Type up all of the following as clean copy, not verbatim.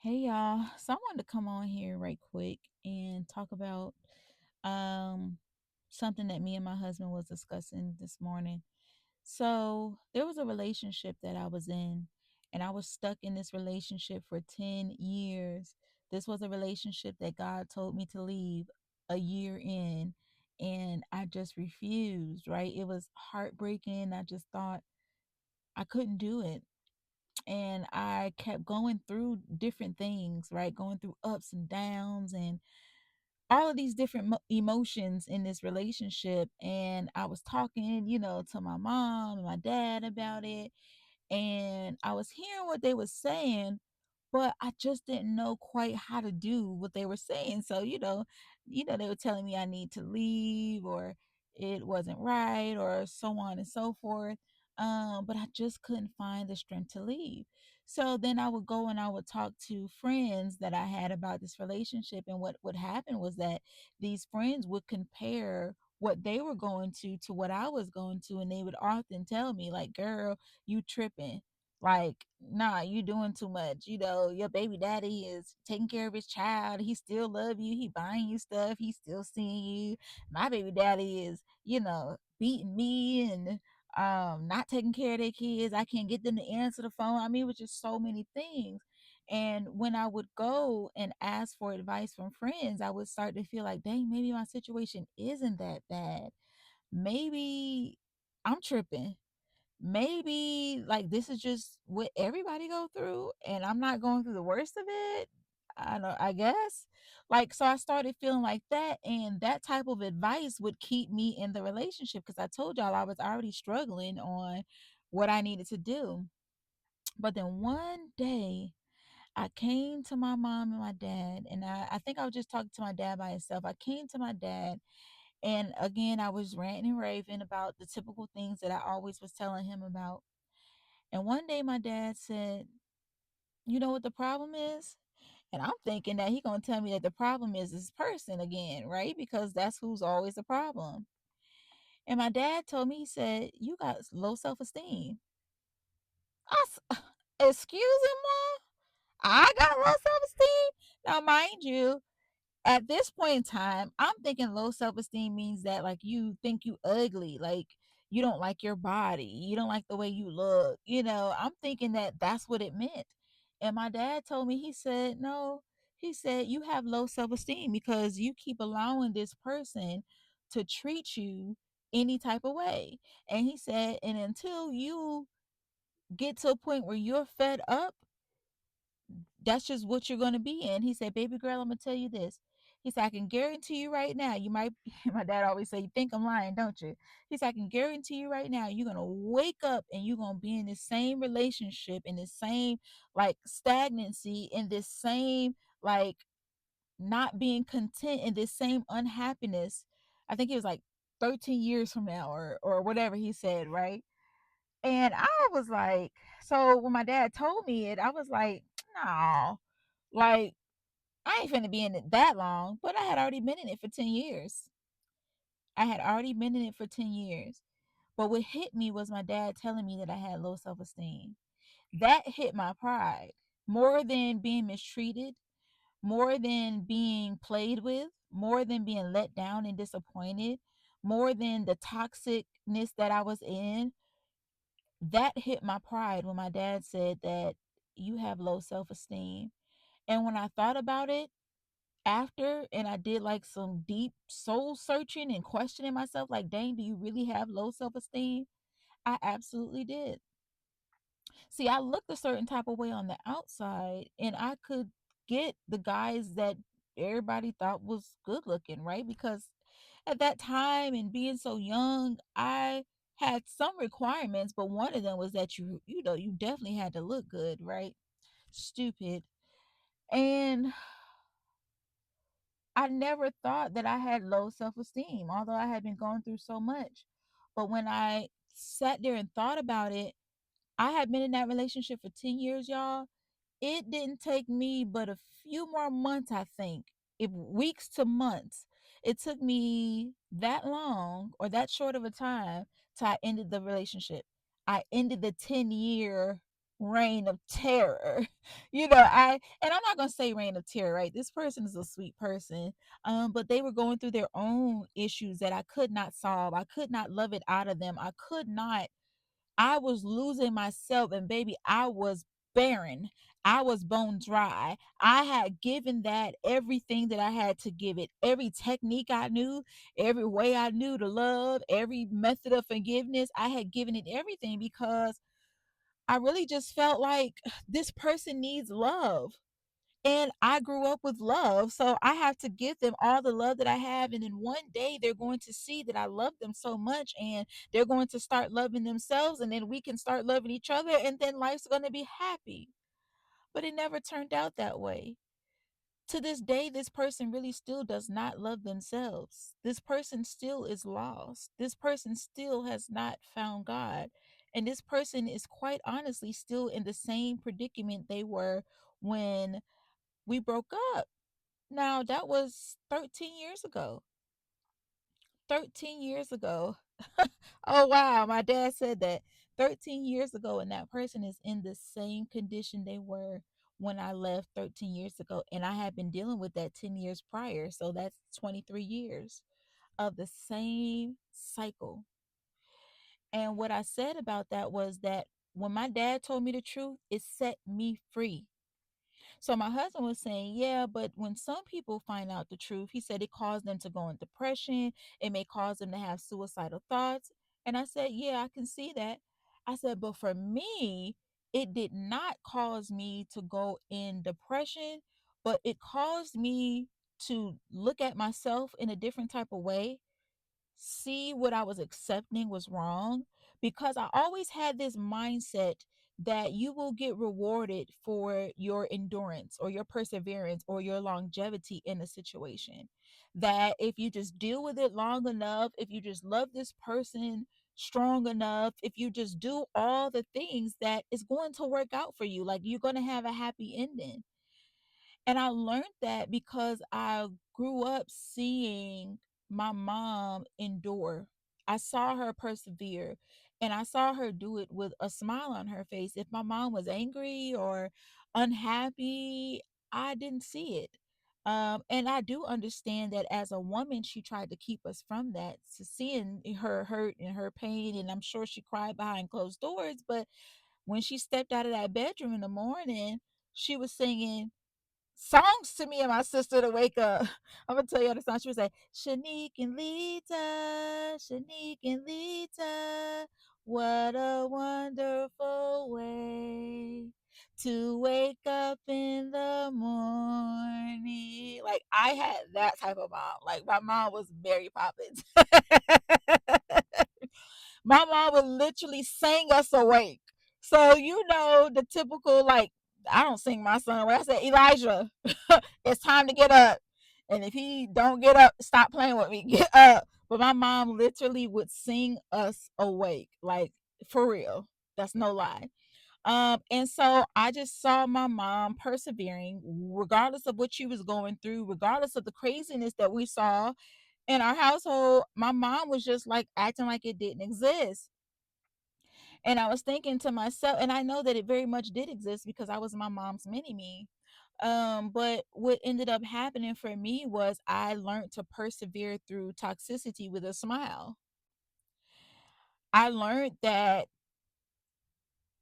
Hey y'all. So I wanted to come on here right quick and talk about um something that me and my husband was discussing this morning. So there was a relationship that I was in, and I was stuck in this relationship for 10 years. This was a relationship that God told me to leave a year in, and I just refused, right? It was heartbreaking. I just thought I couldn't do it, and I kept going through different things, right? Going through ups and downs and all of these different emotions in this relationship. And I was talking, to my mom and my dad about it, and I was hearing what they were saying, but I just didn't know quite how to do what they were saying. So, they were telling me I need to leave, or it wasn't right, or so on and so forth. But I just couldn't find the strength to leave. So then I would go and I would talk to friends that I had about this relationship. And what would happen was that these friends would compare what they were going to what I was going to. And they would often tell me, like, girl, you tripping. Like, nah, you doing too much. Your baby daddy is taking care of his child. He still love you. He buying you stuff. He still seeing you. My baby daddy is, beating me and not taking care of their kids. I can't get them to answer the phone. I mean, it was just so many things. And when I would go and ask for advice from friends, I would start to feel like, dang, maybe my situation isn't that bad. Maybe I'm tripping. Maybe like this is just what everybody go through and I'm not going through the worst of it. I don't know, I guess. Like, so I started feeling like that, and that type of advice would keep me in the relationship because I told y'all I was already struggling on what I needed to do. But then one day I came to my mom and my dad, and I think I was just talking to my dad by himself. I came to my dad, and again, I was ranting and raving about the typical things that I always was telling him about. And one day my dad said, "You know what the problem is?" And I'm thinking that he going to tell me that the problem is this person again, right? Because that's who's always the problem. And my dad told me, he said, "You got low self-esteem." Excuse him, Mom? I got low self-esteem? Now, mind you, at this point in time, I'm thinking low self esteem means that like you think you ugly, like you don't like your body, you don't like the way you look. I'm thinking that that's what it meant. And my dad told me, he said, no, he said, you have low self esteem because you keep allowing this person to treat you any type of way. And he said, and until you get to a point where you're fed up, that's just what you're going to be in. He said, baby girl, I'm going to tell you this. He said, I can guarantee you right now, you might, my dad always say, you think I'm lying, don't you? He said, I can guarantee you right now, you're going to wake up and you're going to be in the same relationship, in the same like stagnancy, in this same like not being content, in this same unhappiness. I think it was like 13 years from now or whatever he said, right? And I was like, so when my dad told me it, I was like, no, like I ain't finna be in it that long. But I had already been in it for 10 years. I had already been in it for 10 years. But what hit me was my dad telling me that I had low self esteem. That hit my pride more than being mistreated, more than being played with, more than being let down and disappointed, more than the toxicness that I was in. That hit my pride when my dad said that you have low self esteem. And when I thought about it after, and I did like some deep soul searching and questioning myself, like, dang, do you really have low self esteem? I absolutely did. See, I looked a certain type of way on the outside, and I could get the guys that everybody thought was good looking, right? Because at that time and being so young, I had some requirements, but one of them was that you definitely had to look good, right? Stupid. And I never thought that I had low self-esteem, although I had been going through so much. But when I sat there and thought about it, I had been in that relationship for 10 years, y'all. It didn't take me but a few more months, I think, if weeks to months. It took me that long or that short of a time till I ended the relationship. I ended the 10-year. reign of terror. And I'm not gonna say reign of terror, right? This person is a sweet person. But they were going through their own issues that I could not solve. I could not love it out of them. I could not. I was losing myself, and baby, I was barren. I was bone dry. I had given that everything that I had to give it, every technique I knew, every way I knew to love, every method of forgiveness. I had given it everything because I really just felt like this person needs love. And I grew up with love. So I have to give them all the love that I have. And then one day they're going to see that I love them so much, and they're going to start loving themselves. And then we can start loving each other. And then life's going to be happy. But it never turned out that way. To this day, this person really still does not love themselves. This person still is lost. This person still has not found God. And this person is quite honestly still in the same predicament they were when we broke up. Now, that was 13 years ago. 13 years ago. Oh, wow. My dad said that 13 years ago, and that person is in the same condition they were when I left 13 years ago. And I had been dealing with that 10 years prior. So that's 23 years of the same cycle. And what I said about that was that when my dad told me the truth, it set me free. So my husband was saying, yeah, but when some people find out the truth, he said it caused them to go in depression. It may cause them to have suicidal thoughts. And I said, yeah, I can see that. I said, but for me, it did not cause me to go in depression, but it caused me to look at myself in a different type of way, see what I was accepting was wrong, because I always had this mindset that you will get rewarded for your endurance or your perseverance or your longevity in a situation. That if you just deal with it long enough, if you just love this person strong enough, if you just do all the things, that is going to work out for you. Like, you're going to have a happy ending. And I learned that because I grew up seeing my mom endure. I saw her persevere, and I saw her do it with a smile on her face. If my mom was angry or unhappy, I didn't see it. And I do understand that as a woman, she tried to keep us from that, to seeing her hurt and her pain. And I'm sure she cried behind closed doors. But when she stepped out of that bedroom in the morning, she was singing songs to me and my sister to wake up. I'm gonna tell you the song. She would say, Shanique and Lita, Shanique and Lita, what a wonderful way to wake up in the morning. Like, I had that type of mom. Like, my mom was Mary Poppins. My mom would literally sing us awake. So, the typical, like, I don't sing my son awake. I said, Elijah, it's time to get up. And if he don't get up, stop playing with me. Get up. But my mom literally would sing us awake. Like, for real. That's no lie. And so I just saw my mom persevering, regardless of what she was going through, regardless of the craziness that we saw in our household. My mom was just like acting like it didn't exist. And I was thinking to myself, and I know that it very much did exist because I was my mom's mini me. But what ended up happening for me was I learned to persevere through toxicity with a smile. I learned that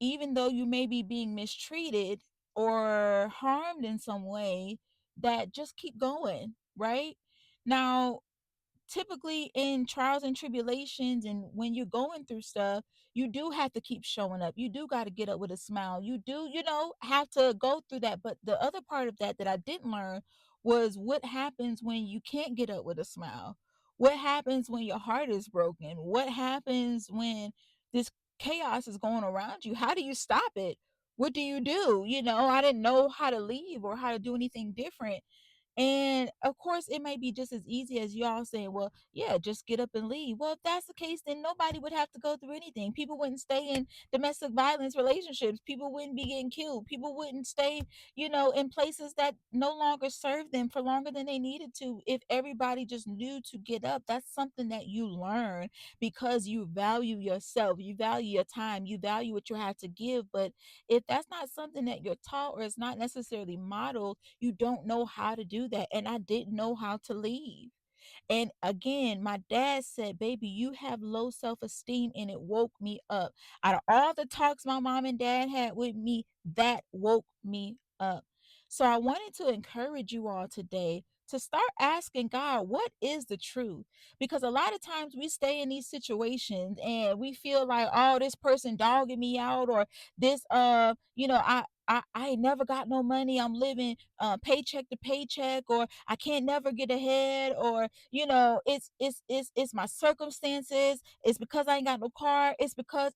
even though you may be being mistreated or harmed in some way, that just keep going, right? Now, typically in trials and tribulations, and when you're going through stuff, you do have to keep showing up. You do got to get up with a smile. You do, have to go through that. But the other part of that I didn't learn was what happens when you can't get up with a smile. What happens when your heart is broken? What happens when this chaos is going around you? How do you stop it? What do you do? I didn't know how to leave or how to do anything different. And of course, it may be just as easy as y'all saying, well, yeah, just get up and leave. Well, if that's the case, then nobody would have to go through anything. People wouldn't stay in domestic violence relationships. People wouldn't be getting killed. People wouldn't stay, in places that no longer serve them for longer than they needed to. If everybody just knew to get up, that's something that you learn because you value yourself, you value your time, you value what you have to give. But if that's not something that you're taught or it's not necessarily modeled, you don't know how to do that. And I didn't know how to leave. And again, my dad said, baby, you have low self esteem. And it woke me up. Out of all the talks my mom and dad had with me, that woke me up. So I wanted to encourage you all today to start asking God, what is the truth? Because a lot of times we stay in these situations and we feel like, oh, this person dogging me out, or this, I ain't never got no money. I'm living paycheck to paycheck, or I can't never get ahead, or it's my circumstances. It's because I ain't got no car. It's because.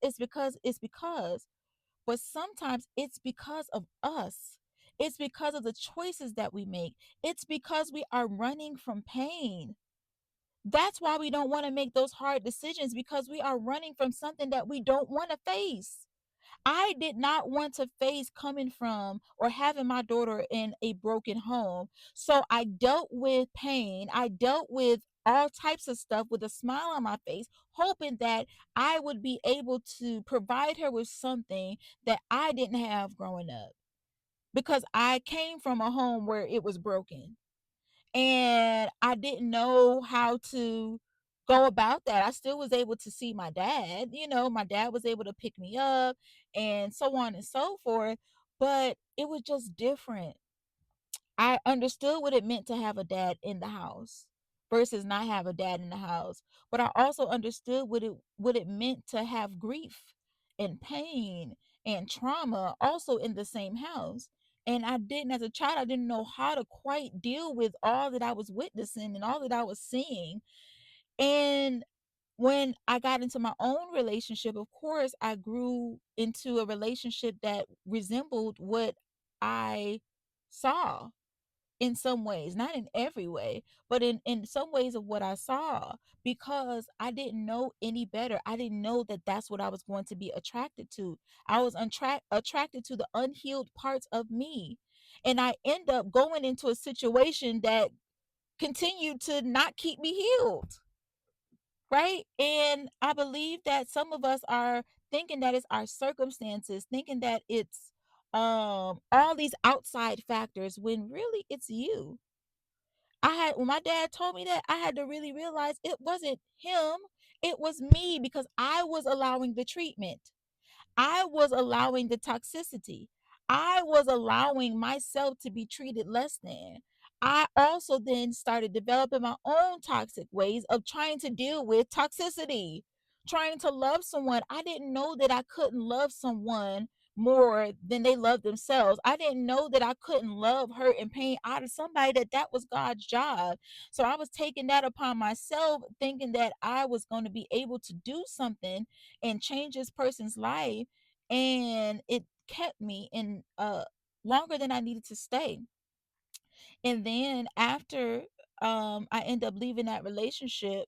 But sometimes it's because of us. It's because of the choices that we make. It's because we are running from pain. That's why we don't want to make those hard decisions, because we are running from something that we don't want to face. I did not want to face coming from or having my daughter in a broken home. So I dealt with pain. I dealt with all types of stuff with a smile on my face, hoping that I would be able to provide her with something that I didn't have growing up, because I came from a home where it was broken and I didn't know how to go about that. I still was able to see my dad. My dad was able to pick me up and so on and so forth, but it was just different. I understood what it meant to have a dad in the house versus not have a dad in the house. But I also understood what it meant to have grief and pain and trauma also in the same house. And I didn't, as a child, I didn't know how to quite deal with all that I was witnessing and all that I was seeing. And when I got into my own relationship, of course, I grew into a relationship that resembled what I saw in some ways, not in every way, but in some ways of what I saw, because I didn't know any better. I didn't know that that's what I was going to be attracted to. I was attracted to the unhealed parts of me. And I end up going into a situation that continued to not keep me healed. Right. And I believe that some of us are thinking that it's our circumstances, thinking that it's all these outside factors, when really it's you. When my dad told me that, I had to really realize it wasn't him, it was me, because I was allowing the treatment. I was allowing the toxicity. I was allowing myself to be treated less than. I also then started developing my own toxic ways of trying to deal with toxicity, trying to love someone. I didn't know that I couldn't love someone more than they love themselves. I didn't know that I couldn't love, hurt, and pain out of somebody, that was God's job. So I was taking that upon myself, thinking that I was going to be able to do something and change this person's life, and it kept me in longer than I needed to stay. And then after I end up leaving that relationship,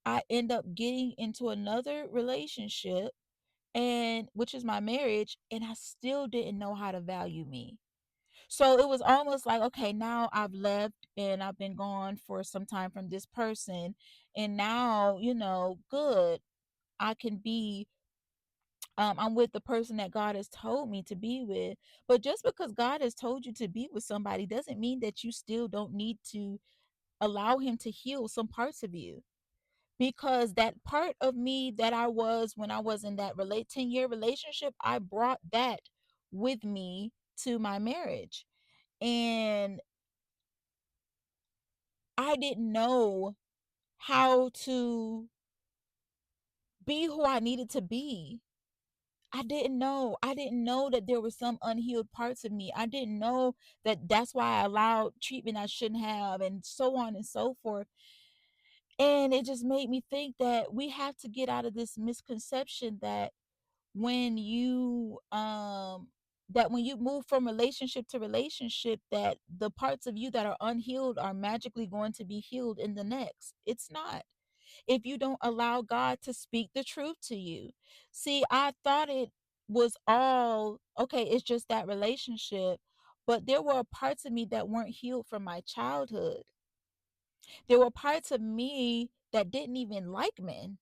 I end up getting into another relationship, and which is my marriage, and I still didn't know how to value me. So it was almost like, okay, now I've left and I've been gone for some time from this person, and now, good, I can be I'm with the person that God has told me to be with. But just because God has told you to be with somebody doesn't mean that you still don't need to allow him to heal some parts of you. Because that part of me that I was when I was in that 10-year relationship, I brought that with me to my marriage. And I didn't know how to be who I needed to be. I didn't know. I didn't know that there were some unhealed parts of me. I didn't know that that's why I allowed treatment I shouldn't have, and so on and so forth. And it just made me think that we have to get out of this misconception that when you that when you move from relationship to relationship, that the parts of you that are unhealed are magically going to be healed in the next. It's not, if you don't allow God to speak the truth to you. See, I thought it was all okay, it's just that relationship, but there were parts of me that weren't healed from my childhood. There were parts of me that didn't even like men.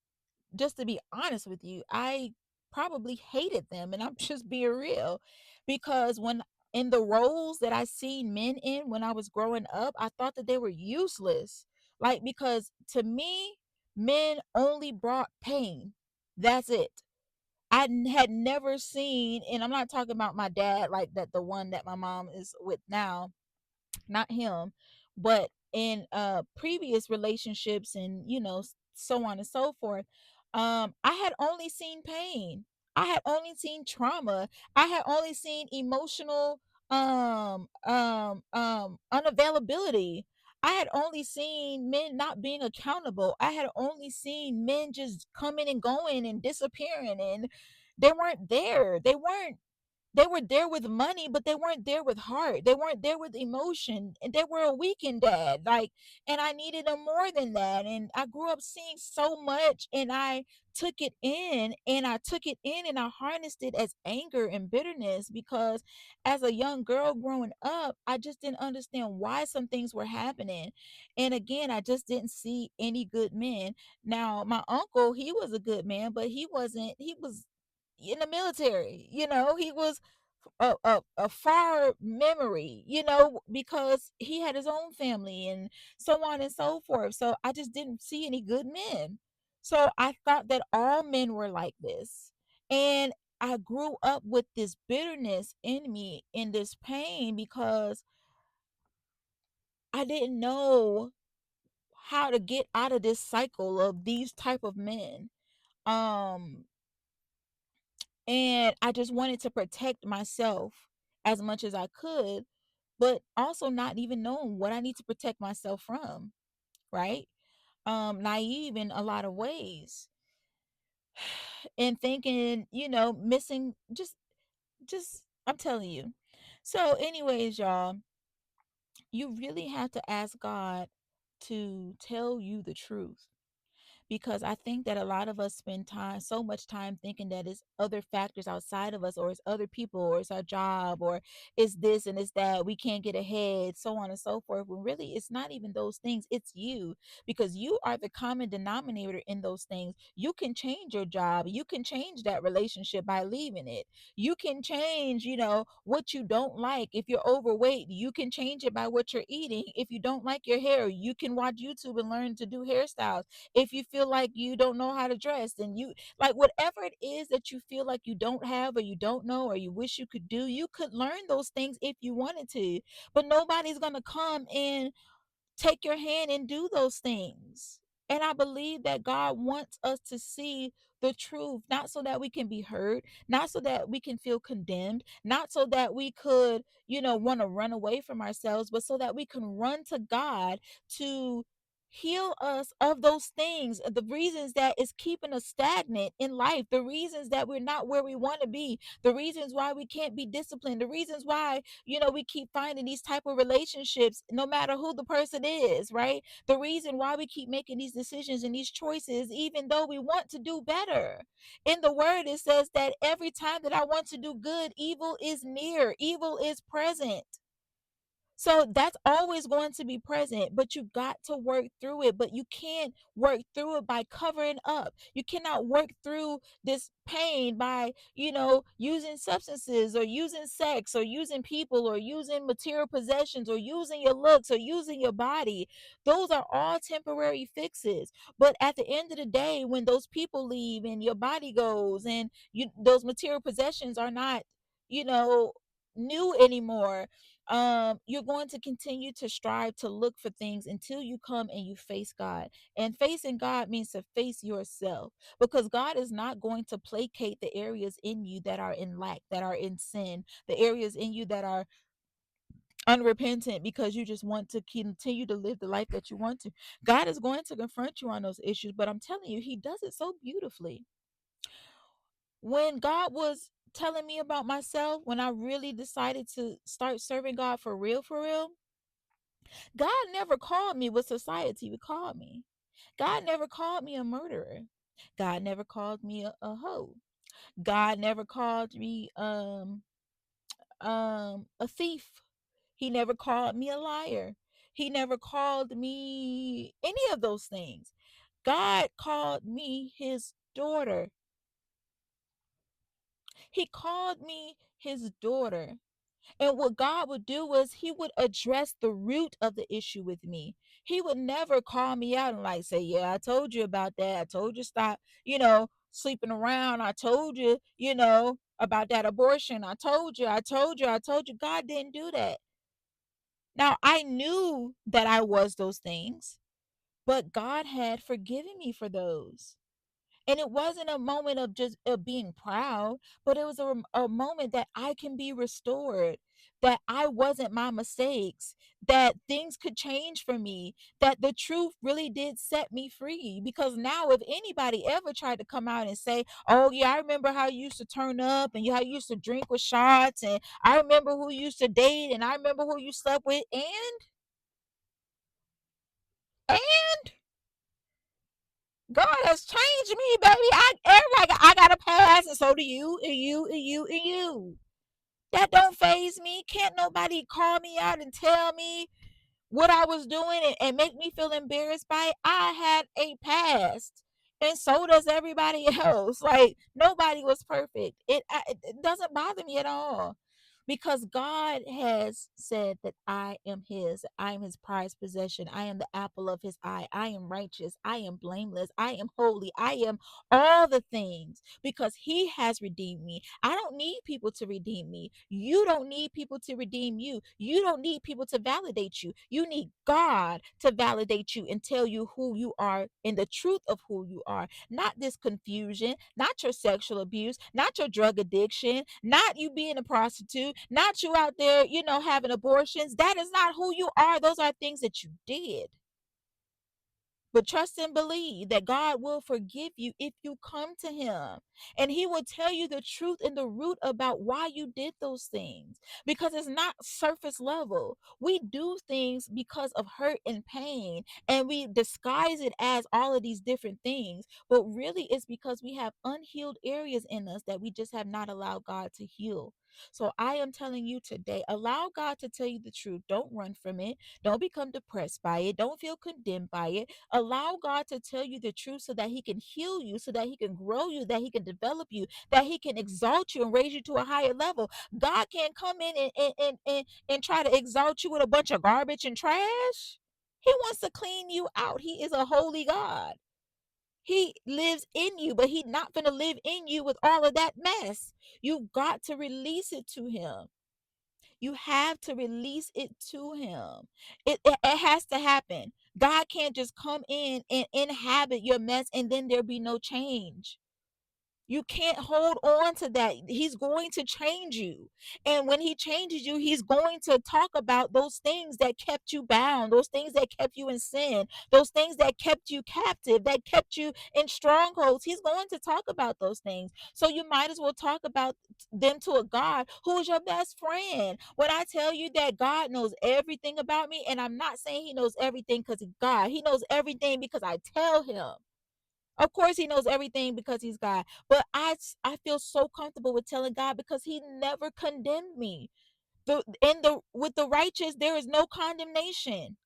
Just to be honest with you, I probably hated them, and I'm just being real, because when in the roles that I seen men in when I was growing up, I thought that they were useless. Like, because to me, men only brought pain. That's it. Had never seen, and I'm not talking about my dad, like that, the one that my mom is with now, not him, but in previous relationships, and so on and so forth. I had only seen pain. I had only seen trauma. I had only seen emotional unavailability. I had only seen men not being accountable. I had only seen men just coming and going and disappearing, and they weren't there. They were there with money, but they weren't there with heart. They weren't there with emotion, and they were a weekend dad. Like, and I needed them more than that. And I grew up seeing so much, and I took it in, and I took it in, and I harnessed it as anger and bitterness, because as a young girl growing up, I just didn't understand why some things were happening. And again, I just didn't see any good men. Now, my uncle, he was a good man, but he was in the military. He was a far memory, because he had his own family and so on and so forth. So I just didn't see any good men. So I thought that all men were like this. And I grew up with this bitterness in me, in this pain, because I didn't know how to get out of this cycle of these type of men. Um and I just wanted to protect myself as much as I could, but also not even knowing what I need to protect myself from, right? Naive in a lot of ways, and thinking, missing, just I'm telling you. So, anyways, y'all, you really have to ask God to tell you the truth, because I think that a lot of us spend so much time thinking that it's other factors outside of us, or it's other people, or it's our job, or it's this and it's that. We can't get ahead, so on and so forth. When really, it's not even those things. It's you, because you are the common denominator in those things. You can change your job. You can change that relationship by leaving it. You can change, what you don't like. If you're overweight, you can change it by what you're eating. If you don't like your hair, you can watch YouTube and learn to do hairstyles. If you feel like you don't know how to dress, then you, like, whatever it is that you feel like you don't have, or you don't know, or you wish you could do, you could learn those things if you wanted to. But nobody's going to come and take your hand and do those things. And I believe that God wants us to see the truth, not so that we can be hurt, not so that we can feel condemned, not so that we could, want to run away from ourselves, but so that we can run to God to heal us of those things, the reasons that is keeping us stagnant in life, the reasons that we're not where we want to be, the reasons why we can't be disciplined, the reasons why we keep finding these type of relationships no matter who the person is, right? The reason why we keep making these decisions and these choices even though we want to do better. In the word, it says that every time that I want to do good, evil is near, evil is present. So that's always going to be present, but you got to work through it. But you can't work through it by covering up. You cannot work through this pain by, using substances, or using sex, or using people, or using material possessions, or using your looks, or using your body. Those are all temporary fixes. But at the end of the day, when those people leave and your body goes, and those material possessions are not, you know, new anymore, you're going to continue to strive to look for things until you come and you face God. And facing God means to face yourself, because God is not going to placate the areas in you that are in lack, that are in sin, the areas in you that are unrepentant, because you just want to continue to live the life that you want to. God is going to confront you on those issues, but I'm telling you, he does it so beautifully. When God was telling me about myself when I really decided to start serving God for real, God never called me what society would call me. God never called me a murderer. God never called me a hoe. God never called me a thief. He never called me a liar. He never called me any of those things. God called me his daughter. He called me his daughter. And what God would do was he would address the root of the issue with me. He would never call me out and like say, "Yeah, I told you about that. I told you stop, sleeping around. I told you, about that abortion. I told you." God didn't do that. Now, I knew that I was those things, but God had forgiven me for those. And it wasn't a moment of just being proud, but it was a moment that I can be restored, that I wasn't my mistakes, that things could change for me, that the truth really did set me free. Because now, if anybody ever tried to come out and say, "Oh, yeah, I remember how you used to turn up and how you used to drink with shots, and I remember who you used to date, and I remember who you slept with," and God has changed me, baby. I got a past, and so do you, and you, and you, and you. That don't phase me. Can't nobody call me out and tell me what I was doing and make me feel embarrassed by it. I had a past, and so does everybody else. Like, nobody was perfect. It doesn't bother me at all, because God has said that I am his. I am his prized possession. I am the apple of his eye. I am righteous. I am blameless. I am holy. I am all the things, because he has redeemed me. I don't need people to redeem me. You don't need people to redeem you. You don't need people to validate you. You need God to validate you and tell you who you are and the truth of who you are. Not this confusion, not your sexual abuse, not your drug addiction, not you being a prostitute, not you out there, having abortions. That is not who you are. Those are things that you did. But trust and believe that God will forgive you if you come to him. And he will tell you the truth and the root about why you did those things. Because it's not surface level. We do things because of hurt and pain, and we disguise it as all of these different things. But really, it's because we have unhealed areas in us that we just have not allowed God to heal. So I am telling you today, allow God to tell you the truth. Don't run from it. Don't become depressed by it. Don't feel condemned by it. Allow God to tell you the truth so that he can heal you, so that he can grow you, that he can develop you, that he can exalt you and raise you to a higher level. God can't come in and try to exalt you with a bunch of garbage and trash. He wants to clean you out. He is a holy God. He lives in you, but he's not going to live in you with all of that mess. You've got to release it to him. You have to release it to him. It has to happen. God can't just come in and inhabit your mess and then there be no change. You can't hold on to that. He's going to change you. And when he changes you, he's going to talk about those things that kept you bound, those things that kept you in sin, those things that kept you captive, that kept you in strongholds. He's going to talk about those things. So you might as well talk about them to a God who is your best friend. When I tell you that God knows everything about me, and I'm not saying he knows everything because he's God, he knows everything because I tell him. Of course, he knows everything because he's God. But I feel so comfortable with telling God because he never condemned me. The with the righteous, there is no condemnation.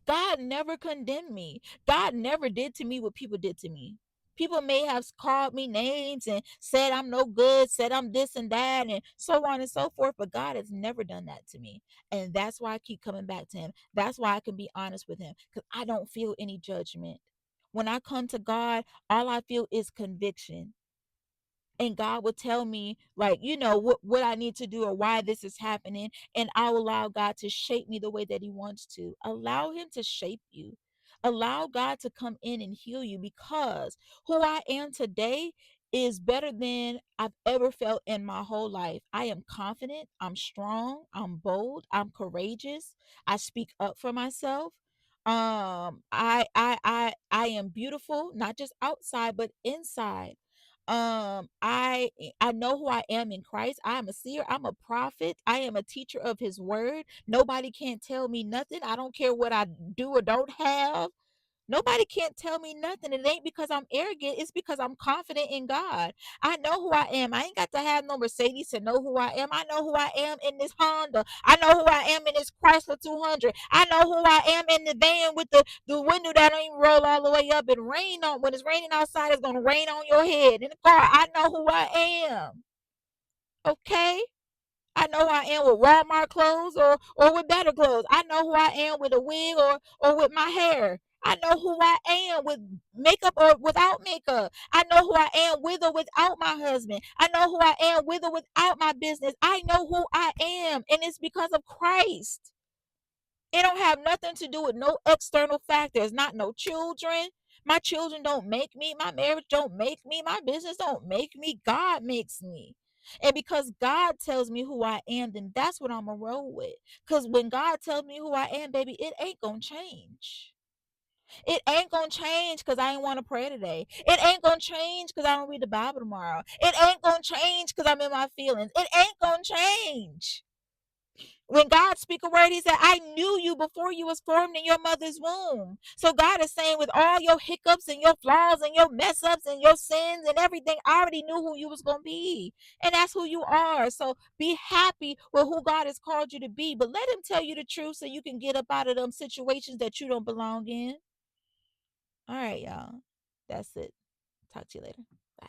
God never condemned me. God never did to me what people did to me. People may have called me names and said I'm no good, said I'm this and that, and so on and so forth. But God has never done that to me. And that's why I keep coming back to him. That's why I can be honest with him, because I don't feel any judgment. When I come to God, all I feel is conviction. And God will tell me, like, what I need to do or why this is happening, and I'll allow God to shape me the way that he wants to. Allow him to shape you. Allow God to come in and heal you, because who I am today is better than I've ever felt in my whole life. I am confident, I'm strong, I'm bold, I'm courageous. I speak up for myself. I am beautiful, not just outside but inside. I know who I am in Christ. I am a seer, I'm a prophet, I am a teacher of his word. Nobody can't tell me nothing. I don't care what I do or don't have. Nobody can't tell me nothing. It ain't because I'm arrogant. It's because I'm confident in God. I know who I am. I ain't got to have no Mercedes to know who I am. I know who I am in this Honda. I know who I am in this Chrysler 200. I know who I am in the van with the window that don't even roll all the way up and rain on. When it's raining outside, it's going to rain on your head. In the car, I know who I am. Okay? I know who I am with Walmart clothes or with better clothes. I know who I am with a wig or with my hair. I know who I am with makeup or without makeup. I know who I am with or without my husband. I know who I am with or without my business. I know who I am, and it's because of Christ. It don't have nothing to do with no external factors, not no children. My children don't make me. My marriage don't make me. My business don't make me. God makes me. And because God tells me who I am, then that's what I'm going to roll with. Because when God tells me who I am, baby, it ain't going to change. It ain't going to change because I ain't want to pray today. It ain't going to change because I don't read the Bible tomorrow. It ain't going to change because I'm in my feelings. It ain't going to change. When God speak a word, he said, I knew you before you was formed in your mother's womb. So God is saying with all your hiccups and your flaws and your mess ups and your sins and everything, I already knew who you was going to be. And that's who you are. So be happy with who God has called you to be. But let him tell you the truth so you can get up out of them situations that you don't belong in. All right, y'all. That's it. Talk to you later. Bye.